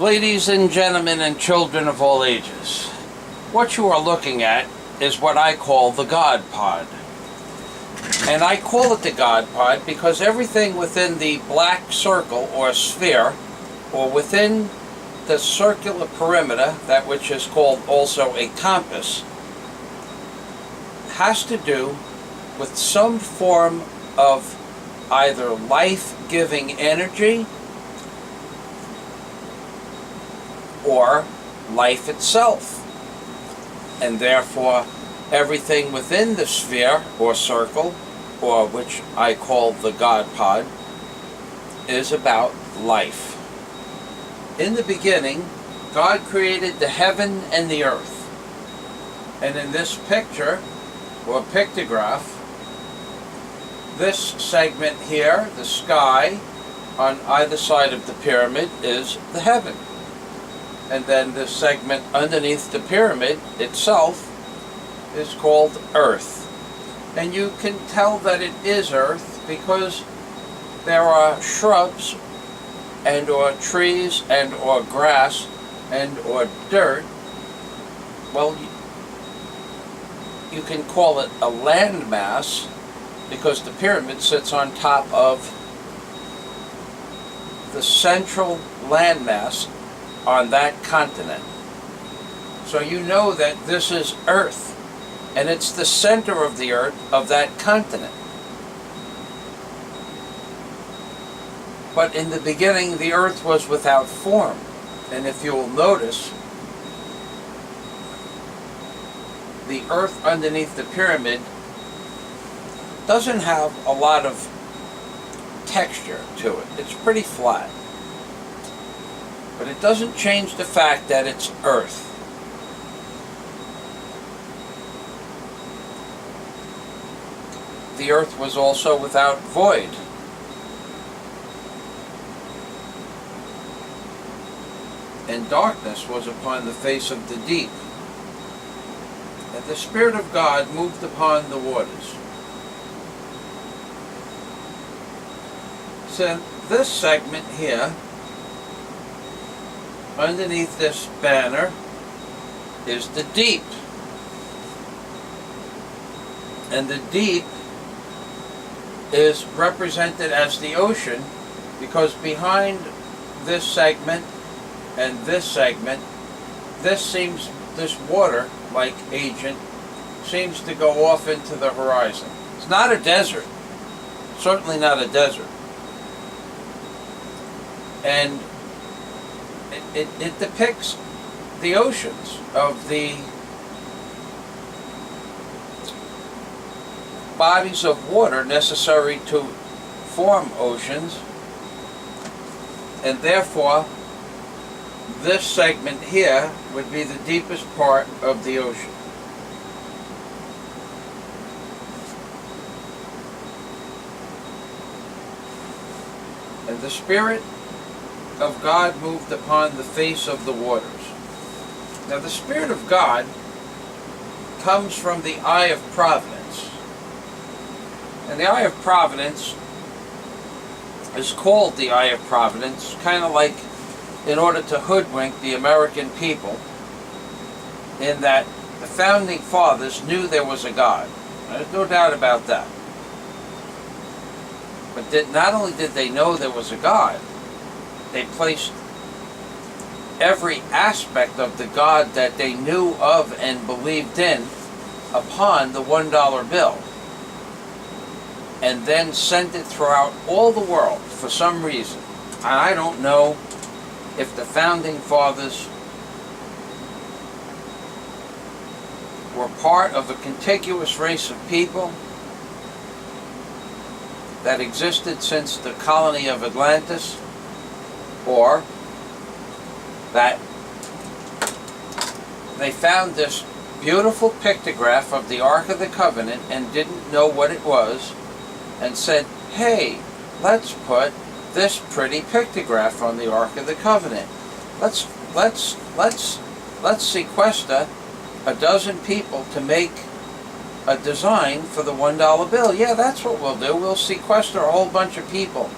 Ladies and gentlemen and children of all ages, what you are looking at is what I call the God Pod. And I call it the God Pod because everything within the black circle or sphere, or within the circular perimeter, that which is called also a compass, has to do with some form of either life-giving energy or life itself. And therefore, everything within the sphere or circle, or which I call the God Pod, is about life. In the beginning, God created the heaven and the earth. And in this picture, or pictograph, this segment here, the sky, on either side of the pyramid is the heaven. And then the segment underneath the pyramid itself is called Earth. And you can tell that it is Earth because there are shrubs and or trees and or grass and or dirt. Well, you can call it a landmass because the pyramid sits on top of the central landmass on that continent. So you know that this is Earth, and it's the center of the Earth of that continent. But in the beginning, the Earth was without form. And if you will notice, the Earth underneath the pyramid doesn't have a lot of texture to it. It's pretty flat. But it doesn't change the fact that it's Earth. The Earth was also without void. And darkness was upon the face of the deep. And the Spirit of God moved upon the waters. So this segment here, underneath this banner, is the deep. And the deep is represented as the ocean because behind this segment and this segment, this water-like agent seems to go off into the horizon. It's not a desert. Certainly not a desert. And it depicts the oceans of the bodies of water necessary to form oceans, and therefore this segment here would be the deepest part of the ocean. And the Spirit of God moved upon the face of the waters. Now the Spirit of God comes from the eye of providence. And the eye of providence is called the eye of providence, kind of like in order to hoodwink the American people, in that the founding fathers knew there was a God. There's no doubt about that. But not only did they know there was a God, they placed every aspect of the God that they knew of and believed in upon the $1 bill, and then sent it throughout all the world for some reason. And I don't know if the founding fathers were part of a contiguous race of people that existed since the colony of Atlantis, or that they found this beautiful pictograph of the Ark of the Covenant and didn't know what it was, and said, hey, let's put this pretty pictograph on the Ark of the Covenant. Let's sequester a dozen people to make a design for the $1 bill. Yeah, that's what we'll do. We'll sequester a whole bunch of people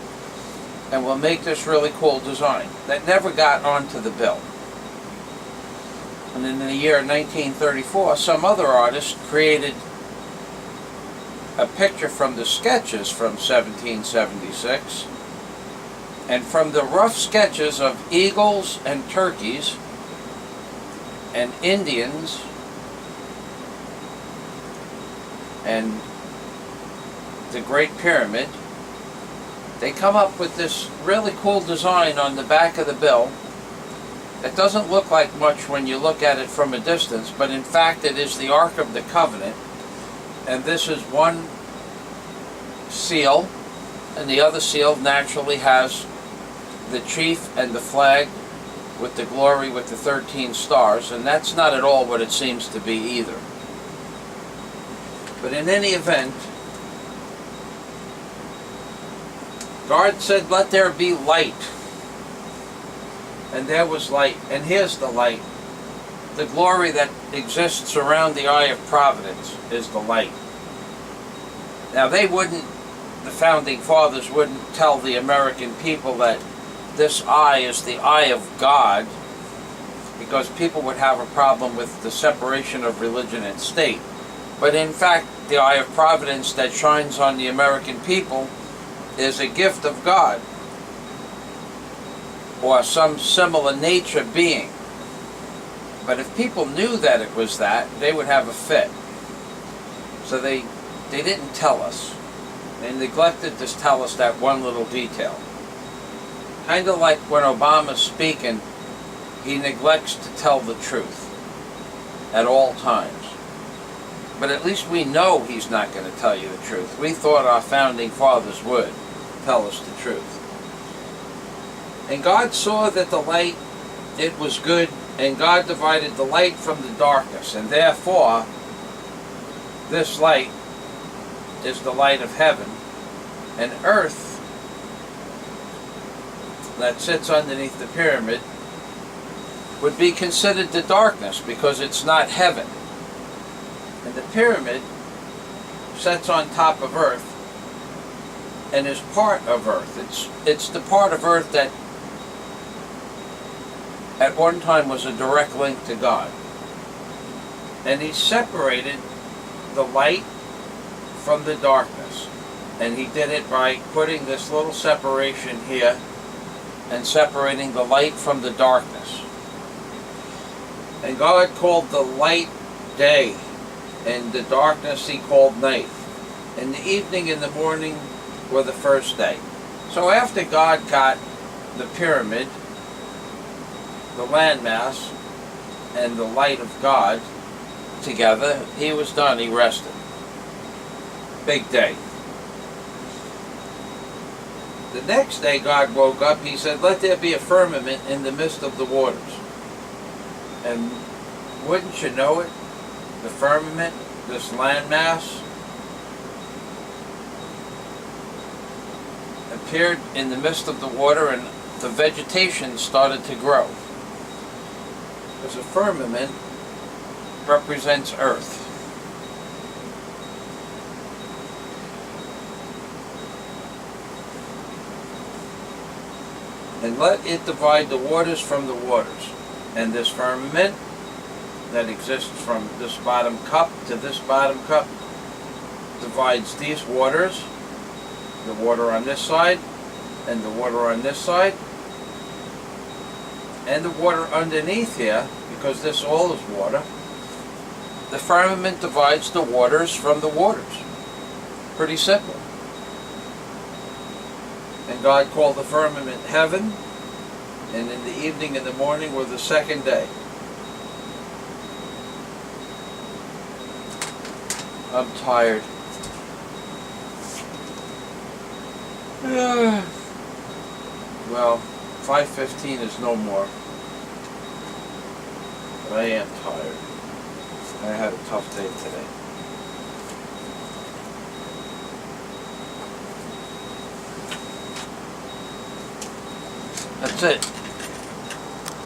and we'll make this really cool design that never got onto the bill. And in the year 1934, some other artist created a picture from the sketches from 1776, and from the rough sketches of eagles and turkeys and Indians and the Great Pyramid, they come up with this really cool design on the back of the bill that doesn't look like much when you look at it from a distance, but in fact it is the Ark of the Covenant, and this is one seal, and the other seal naturally has the chief and the flag with the glory with the 13 stars, and that's not at all what it seems to be either. But in any event, God said, "Let there be light." And there was light, and here's the light. The glory that exists around the eye of providence is the light. Now the founding fathers wouldn't tell the American people that this eye is the eye of God, because people would have a problem with the separation of religion and state. But in fact, the eye of providence that shines on the American people is a gift of God, or some similar nature being. But if people knew that it was that, they would have a fit. So they didn't tell us. They neglected to tell us that one little detail. Kind of like when Obama's speaking, he neglects to tell the truth at all times. But at least we know he's not going to tell you the truth. We thought our founding fathers would tell us the truth. And God saw that the light, it was good, and God divided the light from the darkness, and therefore this light is the light of heaven, and earth that sits underneath the pyramid would be considered the darkness because it's not heaven. And the pyramid sits on top of earth and is part of earth. It's the part of earth that at one time was a direct link to God. And he separated the light from the darkness. And he did it by putting this little separation here and separating the light from the darkness. And God called the light day, and the darkness he called night. And the evening and the morning were the first day. So after God got the pyramid, the landmass, and the light of God together, he was done, he rested. Big day. The next day God woke up, he said, "Let there be a firmament in the midst of the waters." And wouldn't you know it, the firmament, this landmass, appeared in the midst of the water, and the vegetation started to grow. Because a firmament represents earth. And let it divide the waters from the waters. And this firmament that exists from this bottom cup to this bottom cup divides these waters, the water on this side and the water on this side, and the water underneath here, because this all is water. The firmament divides the waters from the waters. Pretty simple. And God called the firmament heaven, and in the evening and the morning were the second day. I'm tired. Well, 5:15 is no more. But I am tired. I had a tough day today. That's it.